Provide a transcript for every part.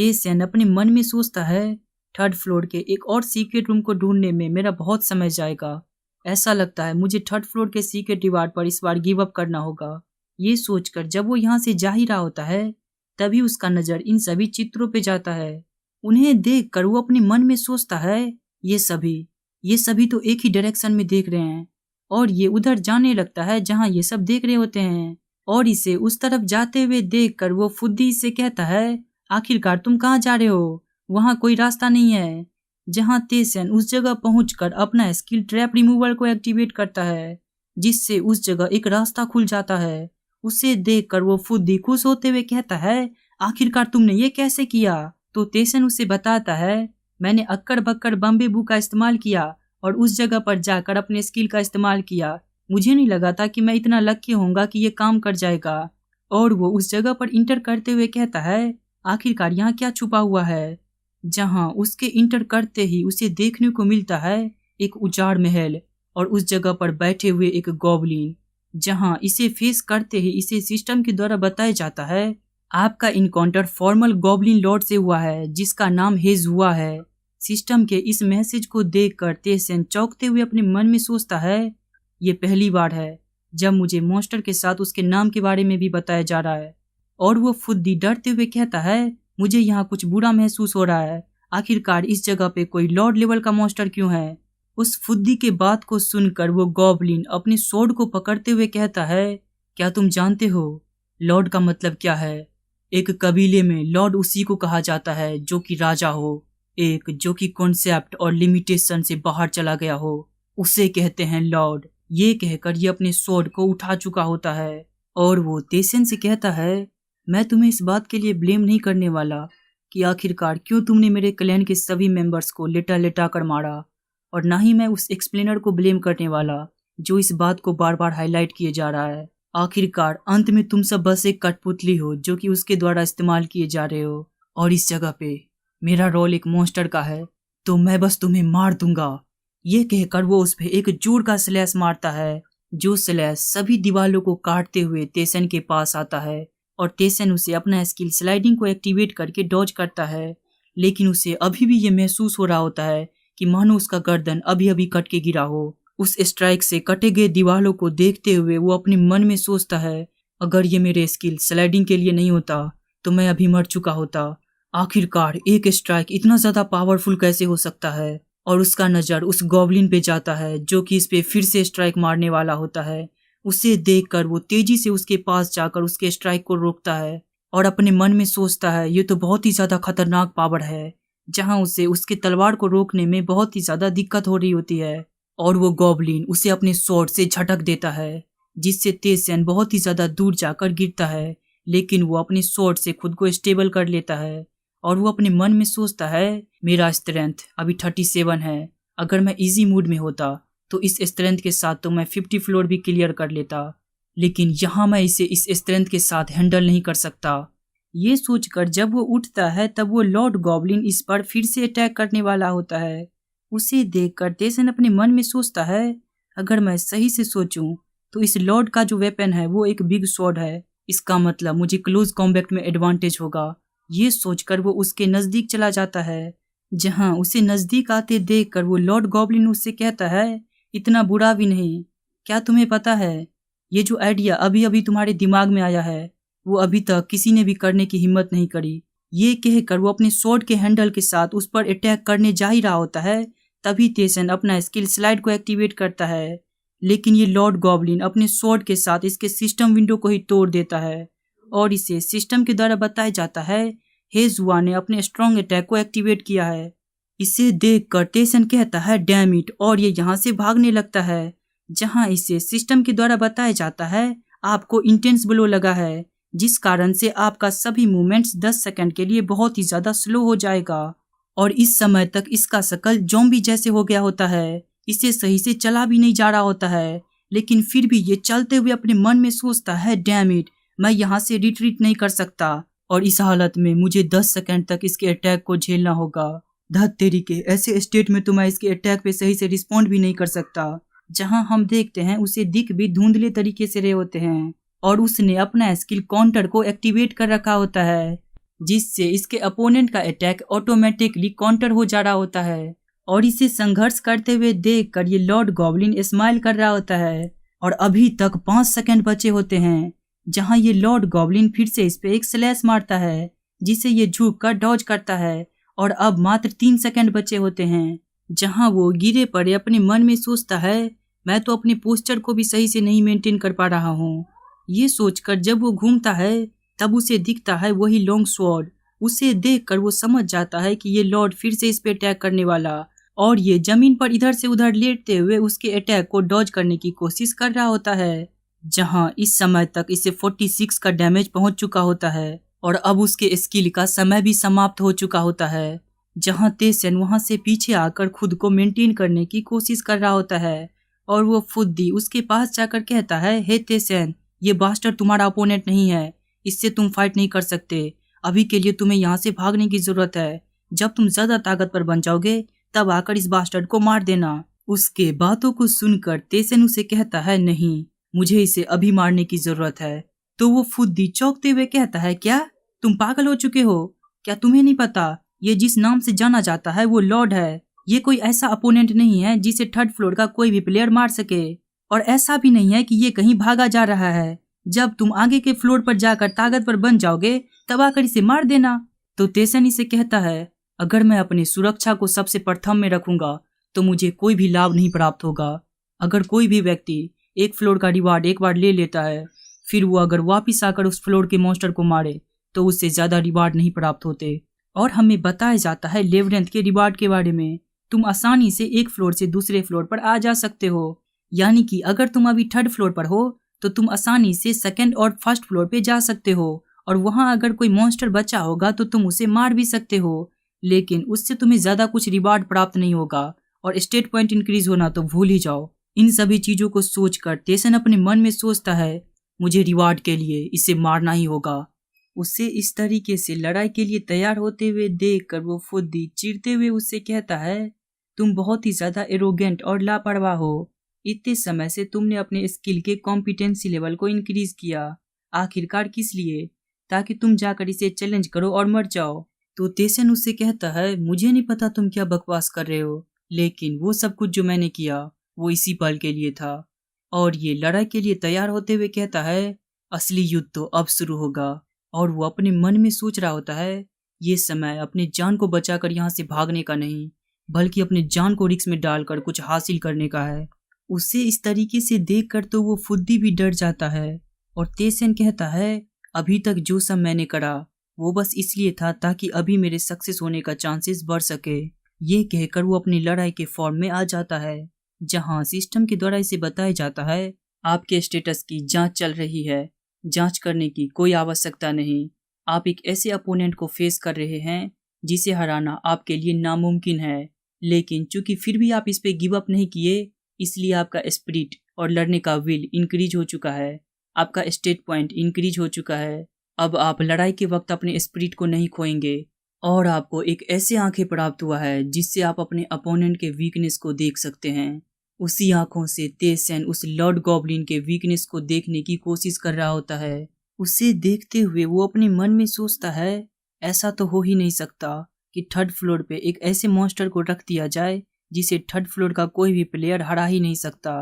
टेसन अपने मन में सोचता है, थर्ड फ्लोर के एक और सीक्रेट रूम को ढूंढने में मेरा बहुत समय जाएगा। ऐसा लगता है मुझे थर्ड फ्लोर के सीक्रेट रिवार्ड पर इस बार गिव अप करना होगा। ये सोचकर जब वो यहाँ से जा ही रहा होता है, तभी उसका नजर इन सभी चित्रों पे जाता है। उन्हें देखकर वो अपने मन में सोचता है, ये सभी तो एक ही डायरेक्शन में देख रहे हैं, और ये उधर जाने लगता है जहाँ ये सब देख रहे होते हैं। और इसे उस तरफ जाते हुए देखकर वो फुद्दी से कहता है, आखिरकार तुम कहाँ जा रहे हो? वहाँ कोई रास्ता नहीं है। जहाँ तेसन उस जगह पहुंचकर अपना स्किल ट्रैप रिमूवल को एक्टिवेट करता है, जिससे उस जगह एक रास्ता खुल जाता है। उसे देखकर वो फुद्दी खुश होते हुए कहता है, आखिरकार तुमने ये कैसे किया? तो तेसन उसे बताता है, मैंने अक्कड़ बक्कड़ बम्बेबू का इस्तेमाल किया और उस जगह पर जाकर अपने स्किल का इस्तेमाल किया। मुझे नहीं लगा था कि मैं इतना लकी होऊंगा कि ये काम कर जाएगा। और वो उस जगह पर इंटर करते हुए कहता है, आखिरकार यहाँ क्या छुपा हुआ है? जहाँ उसके इंटर करते ही उसे देखने को मिलता है एक उजाड़ महल, और उस जगह पर बैठे हुए एक गॉबलिन। जहाँ इसे फेस करते ही इसे सिस्टम के द्वारा बताया जाता है, आपका इनकाउंटर फॉर्मल गॉबलिन लॉर्ड से हुआ है जिसका नाम हेज हुआ है। सिस्टम के इस मैसेज को देखकर तेसन चौंकते हुए अपने मन में सोचता है, ये पहली बार है जब मुझे मॉन्स्टर के साथ उसके नाम के बारे में भी बताया जा रहा है। और वो फुद्दी डरते हुए कहता है, मुझे यहाँ कुछ बुरा महसूस हो रहा है। आखिरकार इस जगह पे कोई लॉर्ड लेवल का मॉन्स्टर क्यों है? उस फुद्दी के बात को सुनकर वो गॉबलिन अपने स्वॉर्ड को पकड़ते हुए कहता है, क्या तुम जानते हो लॉर्ड का मतलब क्या है? एक कबीले में लॉर्ड उसी को कहा जाता है जो कि राजा हो, एक जो कि कॉन्सेप्ट और लिमिटेशन से बाहर चला गया हो, उसे कहते हैं लॉर्ड। ये कहकर ये अपने स्वॉर्ड को उठा चुका होता है और वो तेसन से कहता है, मैं तुम्हें इस बात के लिए ब्लेम नहीं करने वाला कि आखिरकार क्यों तुमने मेरे क्लैन के सभी मेंबर्स को लेटा लेटा कर मारा, और ना ही मैं उस एक्सप्लेनर को ब्लेम करने वाला जो इस बात को बार बार हाईलाइट किए जा रहा है। आखिरकार अंत में तुम सब बस एक कठपुतली हो जो कि उसके द्वारा इस्तेमाल किए जा रहे हो, और इस जगह पे मेरा रोल एक मॉन्स्टर का है, तो मैं बस तुम्हें मार दूंगा। ये कहकर वो उस पे एक जोर का स्लैश मारता है, जो स्लैश सभी दीवालों को काटते हुए तेसन के पास आता है। और तेसन उसे अपना स्किल स्लाइडिंग को एक्टिवेट करके डॉज करता है, लेकिन उसे अभी भी ये महसूस हो रहा होता है कि मानो उसका गर्दन अभी अभी कट के गिरा हो। उस स्ट्राइक से कटे गए दीवालों को देखते हुए वो अपने मन में सोचता है, अगर ये मेरे स्किल स्लाइडिंग के लिए नहीं होता तो मैं अभी मर चुका होता। आखिरकार एक स्ट्राइक इतना ज्यादा पावरफुल कैसे हो सकता है? और उसका नजर उस गॉबलिन पे जाता है जो कि इस पे फिर से स्ट्राइक मारने वाला होता है। उसे देखकर वो तेजी से उसके पास जाकर उसके स्ट्राइक को रोकता है और अपने मन में सोचता है, ये तो बहुत ही ज्यादा खतरनाक पावर है, जहां उसे उसके तलवार को रोकने में बहुत ही ज्यादा दिक्कत हो रही होती है। और वो गॉबलिन उसे अपने स्वॉर्ड से झटक देता है, जिससे तेसन बहुत ही ज्यादा दूर जाकर गिरता है, लेकिन वो अपने स्वॉर्ड से खुद को स्टेबल कर लेता है। और वो अपने मन में सोचता है, मेरा स्ट्रेंथ अभी 37 है, अगर मैं इजी मूड में होता तो इस स्ट्रेंथ के साथ तो मैं 50 फ्लोर भी क्लियर कर लेता, लेकिन यहाँ मैं इसे इस स्ट्रेंथ के साथ हैंडल नहीं कर सकता। ये सोचकर जब वो उठता है तब वो लॉर्ड गॉबलिन इस पर फिर से अटैक करने वाला होता है। उसे देखकर तेसन अपने मन में सोचता है, अगर मैं सही से सोचूं तो इस लॉर्ड का जो वेपन है वो एक बिग स्वॉर्ड है, इसका मतलब मुझे क्लोज कॉम्बैट में एडवांटेज होगा। ये सोचकर वो उसके नजदीक चला जाता है, जहां उसे नजदीक आते देखकर वो लॉर्ड गॉबलिन उससे कहता है, इतना बुरा भी नहीं। क्या तुम्हें पता है, ये जो आइडिया अभी अभी तुम्हारे दिमाग में आया है वो अभी तक किसी ने भी करने की हिम्मत नहीं करी। ये कहकर वो अपने स्वॉर्ड के हैंडल के साथ उस पर अटैक करने जा ही रहा होता है, तभी तेसन अपना स्किल स्लाइड को एक्टिवेट करता है, लेकिन ये लॉर्ड गॉबलिन अपने स्वॉर्ड के साथ इसके सिस्टम विंडो को ही तोड़ देता है। और इसे सिस्टम के द्वारा बताया जाता है, हेजुआ ने अपने स्ट्रॉन्ग अटैक को एक्टिवेट किया है। इसे देखकर तेसन कहता है, डैम इट, और ये यहाँ से भागने लगता है, जहाँ इसे सिस्टम के द्वारा बताया जाता है, आपको इंटेंस ब्लो लगा है, जिस कारण से आपका सभी मूवमेंट्स 10 सेकंड के लिए बहुत ही ज्यादा स्लो हो जाएगा। और इस समय तक इसका शकल ज़ॉम्बी जैसे हो गया होता है, इसे सही से चला भी नहीं जा रहा होता है, लेकिन फिर भी ये चलते हुए अपने मन में सोचता है, डैम इट, मैं यहाँ से रिट्रीट नहीं कर सकता, और इस हालत में मुझे 10 सेकंड तक इसके अटैक को झेलना होगा। धत तेरी के, ऐसे स्टेट में तो मैं इसके अटैक पे सही से रिस्पॉन्ड भी नहीं कर सकता। जहां हम देखते हैं उसे दिख भी धुंधले तरीके से रहे होते हैं, और उसने अपना स्किल काउंटर को एक्टिवेट कर रखा होता है, जिससे इसके अपोनेंट का अटैक ऑटोमेटिकली काउंटर हो जा रहा होता है। और इसे संघर्ष करते हुए देखकर ये लॉर्ड गॉब्लिन स्माइल कर रहा होता है। और अभी तक 5 सेकंड बचे होते हैं, जहां ये लॉर्ड गॉब्लिन फिर से इस पे एक स्लैश मारता है, जिसे ये झुक कर डॉज करता है। और अब मात्र 3 सेकंड बचे होते हैं, जहां वो गिरे पड़े अपने मन में सोचता है, मैं तो अपने पोस्चर को भी सही से नहीं मेंटेन कर पा रहा हूँ। ये सोचकर जब वो घूमता है, तब उसे दिखता है वही लॉन्ग स्वॉर्ड। उसे देखकर वो समझ जाता है कि ये लॉर्ड फिर से इस पे अटैक करने वाला, और ये जमीन पर इधर से उधर लेटते हुए उसके अटैक को डॉज करने की कोशिश कर रहा होता है। जहां इस समय तक इसे 46 का डैमेज पहुंच चुका होता है, और अब उसके स्किल का समय भी समाप्त हो चुका होता है। जहां तेसन वहां से पीछे आकर खुद को मेंटेन करने की कोशिश कर रहा होता है, और वो फुद्दी उसके पास जाकर कहता है, हे तेसन, ये बास्टर तुम्हारा अपोनेंट नहीं है, इससे तुम फाइट नहीं कर सकते। अभी के लिए तुम्हें यहाँ से भागने की जरूरत है। जब तुम ज्यादा ताकतवर बन जाओगे, तब आकर इस बास्टर्ड को मार देना। उसके बातों को सुनकर तेसन उसे कहता है, नहीं, मुझे इसे अभी मारने की जरूरत है। तो वो फुद्दी चौंकते हुए कहता है, क्या तुम पागल हो चुके हो? क्या तुम्हें नहीं पता ये जिस नाम से जाना जाता है वो लॉर्ड है। ये कोई ऐसा अपोनेंट नहीं है जिसे 3rd फ्लोर का कोई भी प्लेयर मार सके, और ऐसा भी नहीं है कि ये कहीं भागा जा रहा है। जब तुम आगे के फ्लोर पर जाकर ताकतवर बन जाओगे, तब आकर इसे मार देना। तो तेसन इसे कहता है, अगर मैं अपनी सुरक्षा को सबसे प्रथम में रखूंगा तो मुझे कोई भी लाभ नहीं प्राप्त होगा। अगर कोई भी व्यक्ति एक फ्लोर का रिवार्ड एक बार ले लेता है, फिर वो अगर वापिस आकर उस फ्लोर के मॉन्स्टर को मारे तो उससे ज्यादा रिवार्ड नहीं प्राप्त होते। और हमें बताया जाता है लेवरेंथ के रिवार्ड के बारे में। तुम आसानी से एक फ्लोर से दूसरे फ्लोर पर आ जा सकते हो, यानी कि अगर तुम अभी 3rd फ्लोर पर हो तो तुम आसानी से 2nd और 1st फ्लोर पे जा सकते हो, और वहां अगर कोई मॉन्स्टर बचा होगा तो तुम उसे मार भी सकते हो, लेकिन उससे तुम्हें ज्यादा कुछ रिवार्ड प्राप्त नहीं होगा, और स्टेट पॉइंट इंक्रीज होना तो भूल ही जाओ। इन सभी चीजों को सोचकर तेसन अपने मन में सोचता है, मुझे रिवार्ड के लिए इसे मारना ही होगा। उसे इस तरीके से लड़ाई के लिए तैयार होते हुए देखकर वो फुद्दी चिढ़ते हुए उससे कहता है, तुम बहुत ही ज्यादा एरोगेंट और लापरवाह हो। इतने समय से तुमने अपने स्किल के कॉम्पिटेंसी लेवल को इंक्रीज किया, आखिरकार किस लिए? ताकि तुम जाकर इसे चैलेंज करो और मर जाओ। तो तेसन उससे कहता है, मुझे नहीं पता तुम क्या बकवास कर रहे हो, लेकिन वो सब कुछ जो मैंने किया वो इसी पल के लिए था। और ये लड़ाई के लिए तैयार होते हुए कहता है, असली युद्ध तो अब शुरू होगा। और वो अपने मन में सोच रहा होता है, ये समय अपनी जान को बचाकर यहाँ से भागने का नहीं, बल्कि अपनी जान को रिस्क में डालकर कुछ हासिल करने का है। उसे इस तरीके से देखकर तो वो फुद्दी भी डर जाता है। और तेसन कहता है, अभी तक जो सब मैंने करा वो बस इसलिए था ताकि अभी मेरे सक्सेस होने का चांसेस बढ़ सके। ये कहकर वो अपनी लड़ाई के फॉर्म में आ जाता है, जहां सिस्टम के द्वारा इसे बताया जाता है, आपके स्टेटस की जांच चल रही है, जांच करने की कोई आवश्यकता नहीं। आप एक ऐसे अपोनेंट को फेस कर रहे हैं जिसे हराना आपके लिए नामुमकिन है, लेकिन चूंकि फिर भी आप इस पे गिव अप नहीं किए, इसलिए आपका स्पिरिट और लड़ने का विल इंक्रीज हो चुका है, आपका स्टेट पॉइंट इंक्रीज हो चुका है। अब आप लड़ाई के वक्त अपने स्पिरिट को नहीं खोएंगे, और आपको एक ऐसे आंखें प्राप्त हुआ है जिससे आप अपने अपोनेंट के वीकनेस को देख सकते हैं। उसी आंखों से तेसन उस लॉर्ड गॉब्लिन के वीकनेस को देखने की कोशिश कर रहा होता है। उसे देखते हुए वो अपने मन में सोचता है, ऐसा तो हो ही नहीं सकता कि 3rd फ्लोर पे एक ऐसे मॉन्स्टर को रख दिया जाए जिसे 3rd फ्लोर का कोई भी प्लेयर हरा ही नहीं सकता।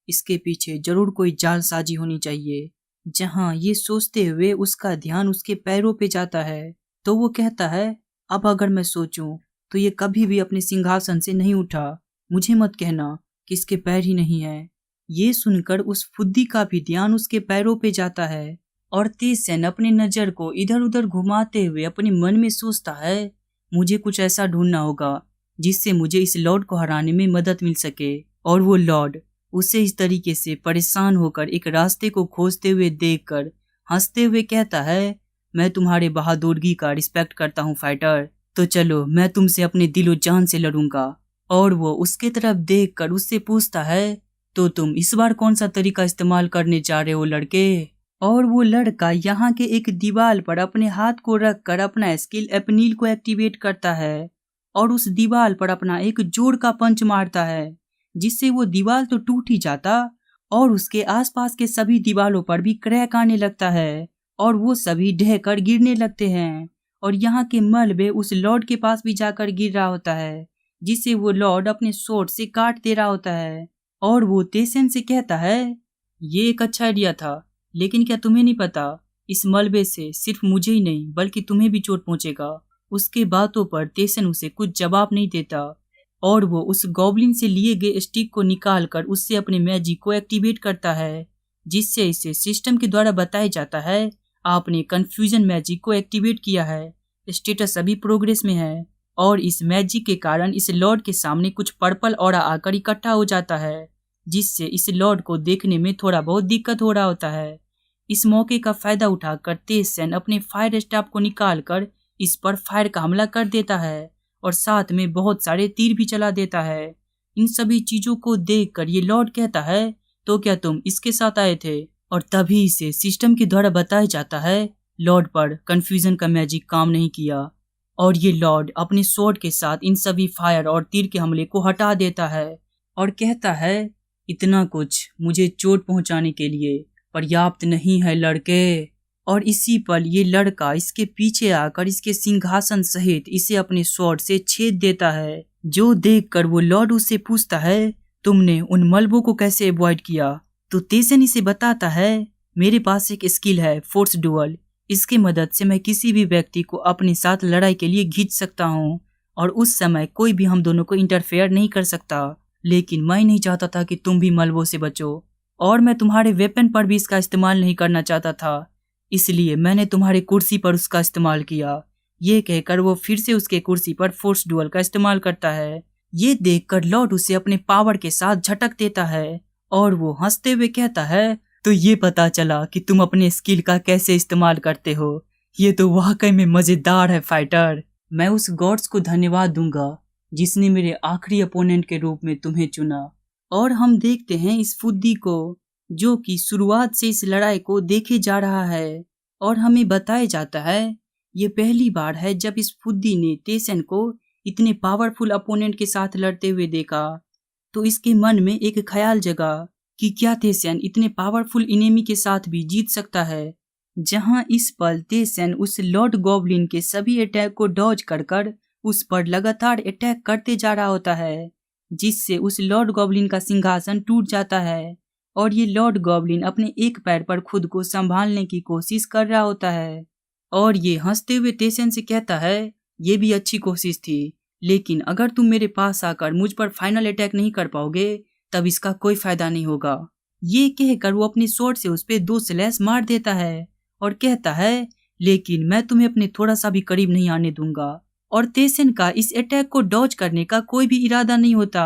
इसके पीछे जरूर कोई जालसाजी होनी चाहिए। जहां ये सोचते हुए उसका ध्यान उसके पैरों पे जाता है, तो वो कहता है, अब अगर मैं सोचूं तो ये कभी भी अपने सिंहासन से नहीं उठा। मुझे मत कहना कि इसके पैर ही नहीं है। ये सुनकर उस फुद्दी का भी ध्यान उसके पैरों पे जाता है, और तेसन अपनी नजर को इधर उधर घुमाते हुए अपने मन में सोचता है, मुझे कुछ ऐसा ढूंढना होगा जिससे मुझे इस लॉर्ड को हराने में मदद मिल सके। और वो लॉर्ड उसे इस तरीके से परेशान होकर एक रास्ते को खोजते हुए देखकर हंसते हुए कहता है, मैं तुम्हारे बहादुरी का रिस्पेक्ट करता हूँ फाइटर, तो चलो मैं तुमसे अपने दिलो जान से लड़ूंगा। और वो उसके तरफ देखकर उससे पूछता है, तो तुम इस बार कौन सा तरीका इस्तेमाल करने जा रहे हो लड़के? और वो लड़का यहाँ के एक दीवार पर अपने हाथ को रखकर अपना स्किल अपनील को एक्टिवेट करता है, और उस दीवार पर अपना एक जोर का पंच मारता है, जिससे वो दीवार तो टूट ही जाता और उसके आसपास के सभी दीवारों पर भी क्रैक आने लगता है, और वो सभी ढहकर गिरने लगते हैं। और यहाँ के मलबे उस लॉर्ड के पास भी जाकर गिर रहा होता है, जिसे वो लॉर्ड अपने स्वॉर्ड से काट दे रहा होता है। और वो तेसन से कहता है, ये एक अच्छा आइडिया था, लेकिन क्या तुम्हें नहीं पता, इस मलबे से सिर्फ मुझे ही नहीं बल्कि तुम्हें भी चोट पहुंचेगा। उसके बातों पर तेसन उसे कुछ जवाब नहीं देता और वो उस गॉब्लिन से लिए गए स्टिक को निकालकर उससे अपने मैजिक को एक्टिवेट करता है, जिससे इसे सिस्टम के द्वारा बताया जाता है, आपने कंफ्यूजन मैजिक को एक्टिवेट किया है, स्टेटस अभी प्रोग्रेस में है। और इस मैजिक के कारण इस लॉर्ड के सामने कुछ पर्पल ऑरा आकर इकट्ठा हो जाता है, जिससे इस लॉर्ड को देखने में थोड़ा बहुत दिक्कत हो रहा होता है। इस मौके का फायदा उठाकर तेसन अपने फायर स्टाफ को निकालकर इस पर फायर का हमला कर देता है और साथ में बहुत सारे तीर भी चला देता है। इन सभी चीजों को देखकर ये लॉर्ड कहता है, तो क्या तुम इसके साथ आए थे? और तभी इसे सिस्टम के द्वारा बताया जाता है, लॉर्ड पर कंफ्यूजन का मैजिक काम नहीं किया और ये लॉर्ड अपने स्वॉर्ड के साथ इन सभी फायर और तीर के हमले को हटा देता है और कहता है, इतना कुछ मुझे चोट पहुंचाने के लिए पर्याप्त नहीं है लड़के। और इसी पल ये लड़का इसके पीछे आकर इसके सिंहासन सहित इसे अपने स्वॉर्ड से छेद देता है, जो देखकर वो लॉर्ड उससे पूछता है, तुमने उन मलबों को कैसे अवॉइड किया? तो तेसन इसे बताता है, मेरे पास एक स्किल है, फोर्स डुअल। इसके मदद से मैं किसी भी व्यक्ति को अपने साथ लड़ाई के लिए खींच सकता हूँ और उस समय कोई भी हम दोनों को इंटरफेयर नहीं कर सकता। लेकिन मैं नहीं चाहता था कि तुम भी मलबों से बचो और मैं तुम्हारे वेपन पर भी इसका इस्तेमाल नहीं करना चाहता था, इसलिए मैंने तुम्हारी कुर्सी पर उसका इस्तेमाल किया। ये कहकर वो फिर से उसके कुर्सी पर फोर्स डुअल का इस्तेमाल करता है। ये देखकर लॉर्ड उसे अपने पावर के साथ झटक देता है और वो हंसते हुए कहता है, तो ये पता चला कि तुम अपने स्किल का कैसे इस्तेमाल करते हो। ये तो वाकई में मजेदार है फाइटर। मैं उस गॉड्स को धन्यवाद दूंगा जिसने मेरे आखिरी अपोनेंट के रूप में तुम्हें चुना। और हम देखते हैं इस फुद्दी को, जो कि शुरुआत से इस लड़ाई को देखे जा रहा है और हमें बताया जाता है, ये पहली बार है जब इस फुद्दी ने तेसन को इतने पावरफुल अपोनेंट के साथ लड़ते हुए देखा। तो इसके मन में एक ख्याल जगा कि क्या तेसन इतने पावरफुल इनेमी के साथ भी जीत सकता है। जहां इस पल तेसन उस लॉर्ड गॉब्लिन के सभी अटैक को डॉज कर उस पर लगातार अटैक करते जा रहा होता है, जिससे उस लॉर्ड गॉब्लिन का सिंहासन टूट जाता है और ये लॉर्ड गॉब्लिन अपने एक पैर पर खुद को संभालने की कोशिश कर रहा होता है। और ये हंसते हुए तेसन से कहता है, ये भी अच्छी कोशिश थी, लेकिन अगर तुम मेरे पास आकर मुझ पर फाइनल अटैक नहीं कर पाओगे तब इसका कोई फायदा नहीं होगा। ये कहकर वो अपने स्वॉर्ड से उस पे 2 स्लैश मार देता है और कहता है, लेकिन मैं तुम्हें अपने थोड़ा सा भी करीब नहीं आने दूंगा। और तेसन का इस अटैक को डॉज करने का कोई भी इरादा नहीं होता।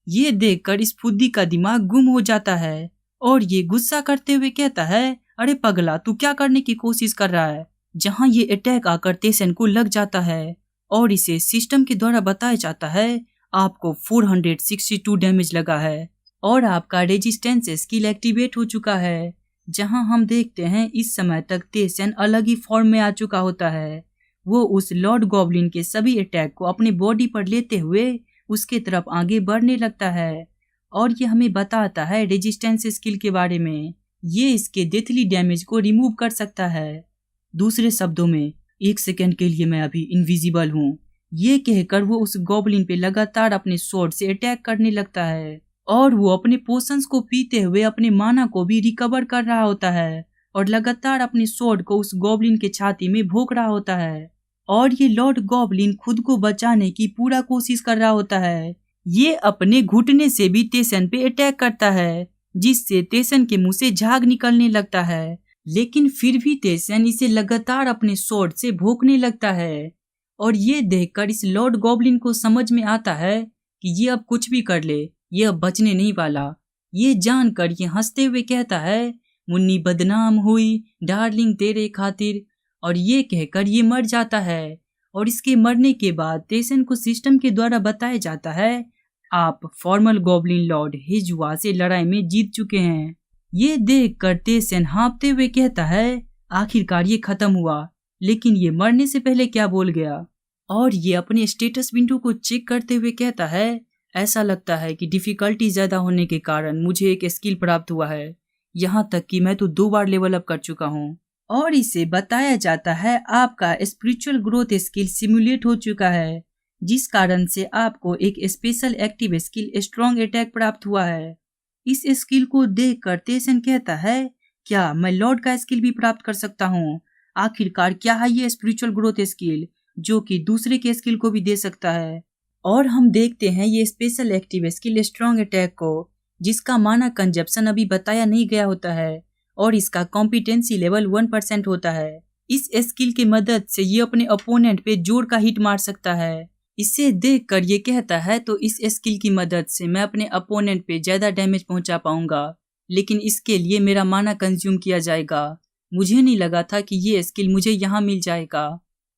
ये देखकर इस फुद्दी का दिमाग गुम हो जाता है और ये गुस्सा करते हुए कहता है, अरे पगला, तू क्या करने की कोशिश कर रहा है? जहां ये अटैक आकर तेसन को लग जाता है और इसे सिस्टम के द्वारा बताया जाता है, आपको 462 डैमेज लगा है और आपका रेजिस्टेंस स्किल एक्टिवेट हो चुका है। जहां हम देखते हैं इस समय तक तेसन अलग ही फॉर्म में आ चुका होता है। वो उस लॉर्ड गॉब्लिन के सभी अटैक को अपने बॉडी पर लेते हुए उसके तरफ आगे बढ़ने लगता है और ये हमें बताता है रेजिस्टेंस स्किल के बारे में। ये इसके डेथली डैमेज को रिमूव कर सकता है। दूसरे शब्दों में, 1 सेकेंड के लिए मैं अभी इनविजिबल हूँ। ये कहकर वो उस गॉब्लिन पे लगातार अपने स्वॉर्ड से अटैक करने लगता है और वो अपने पोशंस को पीते हुए अपने माना को भी रिकवर कर रहा होता है और लगातार अपने स्वॉर्ड को उस गॉब्लिन के छाती में भोंक रहा होता है। और ये लॉर्ड गॉब्लिन खुद को बचाने की पूरा कोशिश कर रहा होता है। ये अपने घुटने से भी तेसन पे अटैक करता है, जिससे तेसन के मुंह से झाग निकलने लगता है, लेकिन फिर भी तेसन इसे लगातार अपने स्वॉर्ड से भोंकने लगता है। और ये देखकर इस लॉर्ड गॉब्लिन को समझ में आता है कि ये अब कुछ भी कर ले, ये अब बचने नहीं वाला। ये जानकर ये हंसते हुए कहता है, मुन्नी बदनाम हुई डार्लिंग तेरे खातिर। और ये कहकर ये मर जाता है और इसके मरने के बाद तेसन को सिस्टम के द्वारा बताया जाता है, आप फॉर्मल गॉब्लिन लॉर्ड हिजुआ से लड़ाई में जीत चुके हैं। ये देखकर तेसन हाँफते हुए कहता है, आखिरकार ये खत्म हुआ, लेकिन ये मरने से पहले क्या बोल गया? और ये अपने स्टेटस विंडो को चेक करते हुए कहता है, ऐसा लगता है कि डिफिकल्टी ज्यादा होने के कारण मुझे एक स्किल प्राप्त हुआ है, यहाँ तक कि मैं तो 2 बार लेवल अप कर चुका हूँ। और इसे बताया जाता है आपका स्पिरिचुअल ग्रोथ स्किल सिमुलेट हो चुका है, जिस कारण से आपको एक special active skill strong attack प्राप्त हुआ है। इस स्किल को देखकर तेसन कहता है, क्या मैं लॉर्ड का स्किल भी प्राप्त कर सकता हूँ? आखिरकार क्या है ये स्पिरिचुअल ग्रोथ स्किल जो कि दूसरे के स्किल को भी दे सकता है? और हम देखते हैं ये special active skill strong attack को, जिसका माना कंजप्शन अभी बताया नहीं गया होता है और इसका कॉम्पिटेंसी लेवल 1% होता है। इस स्किल की मदद से ये अपने अपोनेंट पे जोर का हिट मार सकता है। इसे देखकर ये कहता है तो इस स्किल की मदद से मैं अपने अपोनेंट पे ज्यादा डैमेज पहुंचा पाऊंगा, लेकिन इसके लिए मेरा माना कंज्यूम किया जाएगा। मुझे नहीं लगा था कि ये स्किल मुझे यहाँ मिल जाएगा।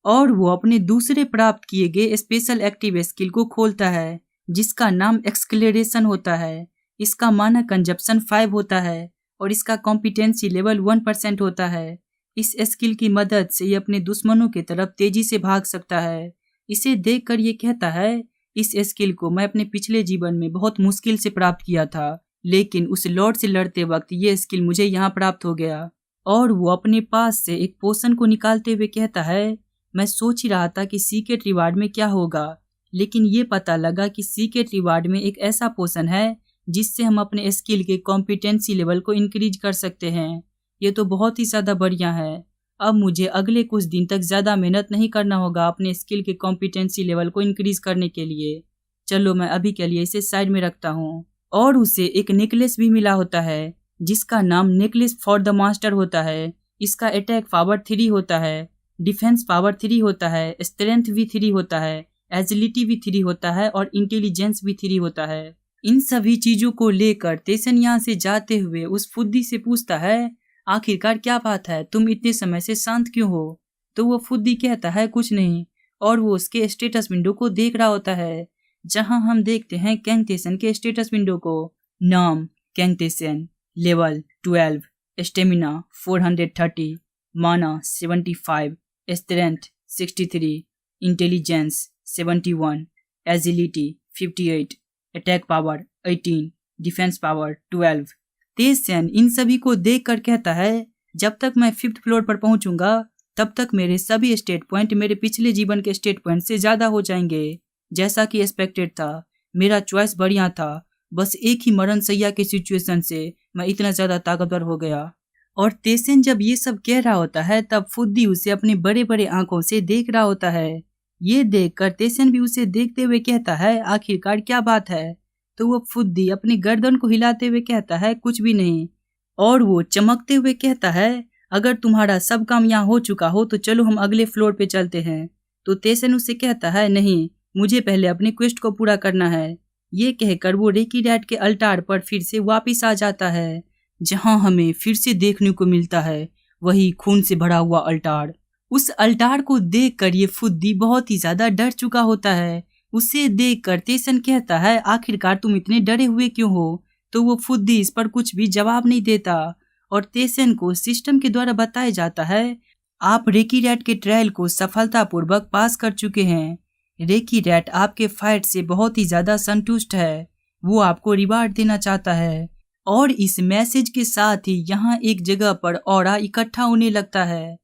और वो अपने दूसरे प्राप्त किए गए स्पेशल एक्टिव स्किल को खोलता है, जिसका नाम एक्सक्लेरेशन होता है। इसका माना कंजप्शन 5 होता है और इसका कॉम्पिटेंसी लेवल 1% होता है। इस स्किल की मदद से ये अपने दुश्मनों की तरफ तेजी से भाग सकता है। इसे देखकर ये कहता है, इस स्किल को मैं अपने पिछले जीवन में बहुत मुश्किल से प्राप्त किया था, लेकिन उस लॉर्ड से लड़ते वक्त ये स्किल मुझे यहाँ प्राप्त हो गया। और वो अपने पास से एक पोशन को निकालते हुए कहता है, मैं सोच ही रहा था कि सीक्रेट रिवार्ड में क्या होगा, लेकिन ये पता लगा कि सीक्रेट रिवार्ड में एक ऐसा पोशन है जिससे हम अपने स्किल के कॉम्पिटेंसी लेवल को इंक्रीज कर सकते हैं। ये तो बहुत ही ज़्यादा बढ़िया है। अब मुझे अगले कुछ दिन तक ज़्यादा मेहनत नहीं करना होगा अपने स्किल के कॉम्पिटेंसी लेवल को इंक्रीज करने के लिए। चलो मैं अभी के लिए इसे साइड में रखता हूँ। और उसे एक नेकलेस भी मिला होता है, जिसका नाम नेकलेस फॉर द मास्टर होता है। इसका अटैक पावर 3 होता है, डिफेंस पावर 3 होता है, स्ट्रेंथ भी 3 होता है, एजिलिटी भी 3 होता है और इंटेलिजेंस भी 3 होता है। इन सभी चीजों को लेकर तेसन यहाँ से जाते हुए उस फुद्दी से पूछता है, आखिरकार क्या बात है, तुम इतने समय से शांत क्यों हो? तो वो फुद्दी कहता है, कुछ नहीं। और वो उसके स्टेटस विंडो को देख रहा होता है, जहां हम देखते हैं कैंग तेसन के स्टेटस विंडो को। नाम कैंग तेसन, लेवल 12, स्टेमिना 430, माना 75, strength 63, intelligence 71, agility 58, attack power 18, defence power 12। तेसन इन सभी को देखकर कहता है, जब तक मैं 5th फ्लोर पर पहुंचूंगा तब तक मेरे सभी स्टेट पॉइंट मेरे पिछले जीवन के स्टेट पॉइंट से ज्यादा हो जाएंगे। जैसा कि एक्सपेक्टेड था, मेरा चॉइस बढ़िया था, बस एक ही मरण सैया के सिचुएशन से मैं इतना ज्यादा ताकतवर हो गया। और तेसन जब ये सब कह रहा होता है तब फुद्दी उसे अपने बड़े बड़े आंखों से देख रहा होता है। ये देखकर तेसन भी उसे देखते हुए कहता है, आखिरकार क्या बात है? तो वो फुद्दी अपनी गर्दन को हिलाते हुए कहता है, कुछ भी नहीं। और वो चमकते हुए कहता है, अगर तुम्हारा सब काम यहाँ हो चुका हो तो चलो हम अगले फ्लोर पे चलते हैं। तो तेसन उसे कहता है, नहीं, मुझे पहले अपनी क्वेस्ट को पूरा करना है। ये कहकर वो रेकी डैड के अल्टार पर फिर से वापिस आ जाता है, जहां हमें फिर से देखने को मिलता है वही खून से भरा हुआ अल्टार। उस अल्टार को देखकर ये फुद्दी बहुत ही ज्यादा डर चुका होता है। उसे देखकर तेसन कहता है, आखिरकार तुम इतने डरे हुए क्यों हो? तो वो फुद्दी इस पर कुछ भी जवाब नहीं देता और तेसन को सिस्टम के द्वारा बताया जाता है, आप रेकी रैट के ट्रायल को सफलतापूर्वक पास कर चुके हैं। रेकी रैट आपके फाइट से बहुत ही ज्यादा संतुष्ट है, वो आपको रिवार्ड देना चाहता है। और इस मैसेज के साथ ही यहाँ एक जगह पर ऑरा इकट्ठा होने लगता है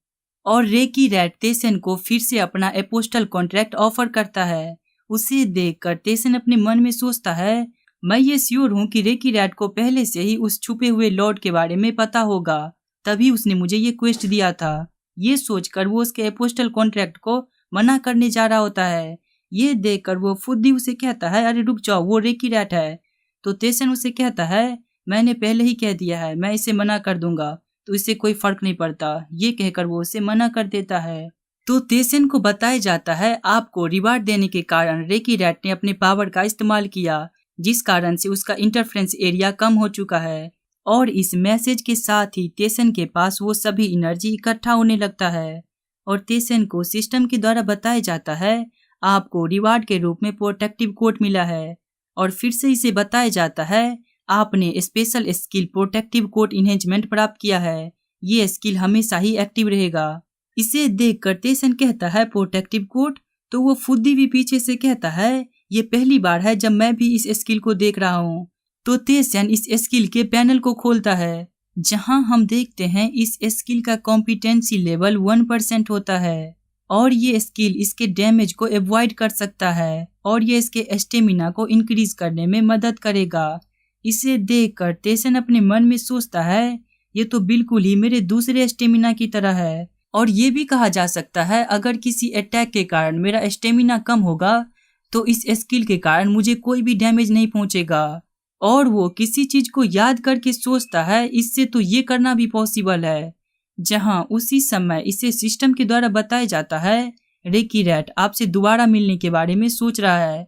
और रेकी रैट तेसन को फिर से अपना एपोस्टल कॉन्ट्रैक्ट ऑफर करता है। उसे देखकर तेसन अपने मन में सोचता है, मैं ये श्योर हूँ कि रेकी रैट को पहले से ही उस छुपे हुए लॉर्ड के बारे में पता होगा, तभी उसने मुझे ये क्वेस्ट दिया था। ये सोचकर वो उसके एपोस्टल कॉन्ट्रैक्ट को मना करने जा रहा होता है। ये देखकर वो फुद्दी उसे कहता है, अरे रुक जाओ, वो रेकी रैट है। तो तेसन उसे कहता है, मैंने पहले ही कह दिया है, मैं इसे मना कर दूंगा, तो इससे कोई फर्क नहीं पड़ता। ये कहकर वो उसे मना कर देता है। तो तेसन को बताया जाता है, आपको रिवार्ड देने के कारण रेकी रैट ने अपने पावर का इस्तेमाल किया, जिस कारण से उसका इंटरफ्रेंस एरिया कम हो चुका है। और इस मैसेज के साथ ही तेसन के पास वो सभी एनर्जी इकट्ठा होने लगता है और तेसन को सिस्टम के द्वारा बताया जाता है, आपको रिवार्ड के रूप में प्रोटेक्टिव कोट मिला है। और फिर से इसे बताया जाता है, आपने special skill protective coat enhancement प्राप्त किया है, ये स्किल हमेशा ही एक्टिव रहेगा। इसे देखकर तेसन कहता है, प्रोटेक्टिव कोट? तो वो फुद्दी भी पीछे से कहता है, ये पहली बार है जब मैं भी इस स्किल को देख रहा हूँ। तो तेसन इस स्किल के पैनल को खोलता है जहां हम देखते हैं इस स्किल का कॉम्पिटेंसी लेवल 1% होता है और ये स्किल इसके डैमेज को अवॉइड कर सकता है और ये इसके स्टेमिना को इंक्रीज करने में मदद करेगा। इसे देखकर तेसन अपने मन में सोचता है, ये तो बिल्कुल ही मेरे दूसरे स्टेमिना की तरह है। और ये भी कहा जा सकता है अगर किसी अटैक के कारण मेरा स्टेमिना कम होगा तो इस स्किल के कारण मुझे कोई भी डैमेज नहीं पहुंचेगा। और वो किसी चीज को याद करके सोचता है इससे तो ये करना भी पॉसिबल है। जहां उसी समय इसे सिस्टम के द्वारा बताया जाता है रेकी रैट आपसे दोबारा मिलने के बारे में सोच रहा है।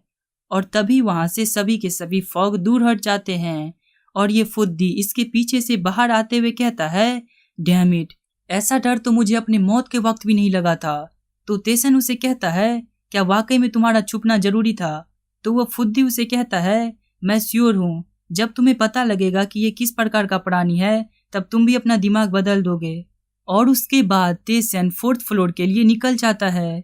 और तभी वहां से सभी के सभी फॉग दूर हट जाते हैं और ये फुद्दी इसके पीछे से बाहर आते हुए कहता है, डैम इट, ऐसा डर तो मुझे अपने मौत के वक्त भी नहीं लगा था। तो तेसन उसे कहता है, क्या वाकई में तुम्हारा छुपना जरूरी था? तो वह फुद्दी उसे कहता है, मैं श्योर हूँ, जब तुम्हें पता लगेगा कि ये किस प्रकार का प्राणी है तब तुम भी अपना दिमाग बदल दोगे। और उसके बाद तेसन 4th फ्लोर के लिए निकल जाता है।